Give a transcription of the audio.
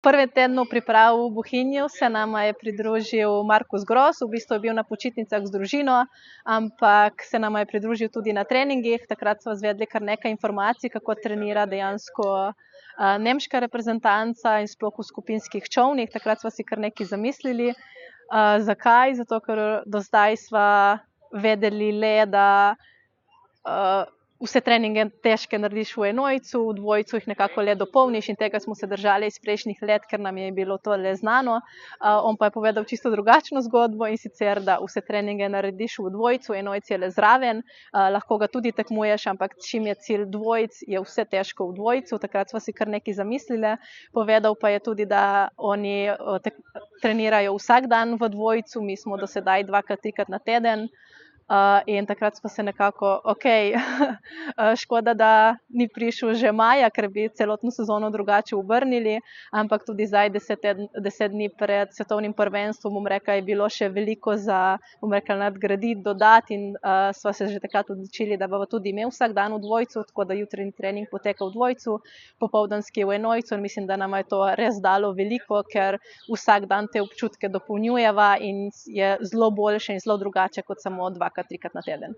Prvem tednu priprav v Bohinju se nama je pridružil Markus Gros, v bistvu je bil na počitnicah z družino, ampak se nama je pridružil tudi na treningih. Takrat sva izvedeli kar nekaj informacij, kako trenira dejansko nemška reprezentanca in sploh v skupinskih čolnih. Takrat sva si kar nekaj zamislili. Zakaj? Zato, ker do zdaj sva vedeli le, da vse treninge težke narediš v enojcu, v dvojcu jih nekako le dopolniš in tega smo se držali iz prejšnjih let, ker nam je bilo to le znano. On pa je povedal čisto drugačno zgodbo, in sicer, da vse treninge narediš v dvojcu, enojc je le zraven, lahko ga tudi tekmuješ, ampak čim je cilj dvojc, je vse težko v dvojcu. Takrat sva si kar nekaj zamislili. Povedal pa je tudi, da oni trenirajo vsak dan v dvojcu, mi smo do sedaj 2-krat, 3-krat na teden. In takrat smo se nekako, škoda, da ni prišel že maja, ker bi celotno sezono drugače obrnili, ampak tudi zdaj 10 dni pred svetovnim prvenstvom, je bilo še veliko za, nadgraditi, dodati, in sva se že takrat odločili, da bova tudi imel vsak dan v dvojcu, tako da jutranji trening poteka v dvojcu, popoldanski v enojcu, in mislim, da nama je to res dalo veliko, ker vsak dan te občutke dopolnjujeva in je zelo boljše in zelo drugače kot samo 2-krat, 3-krat na teden.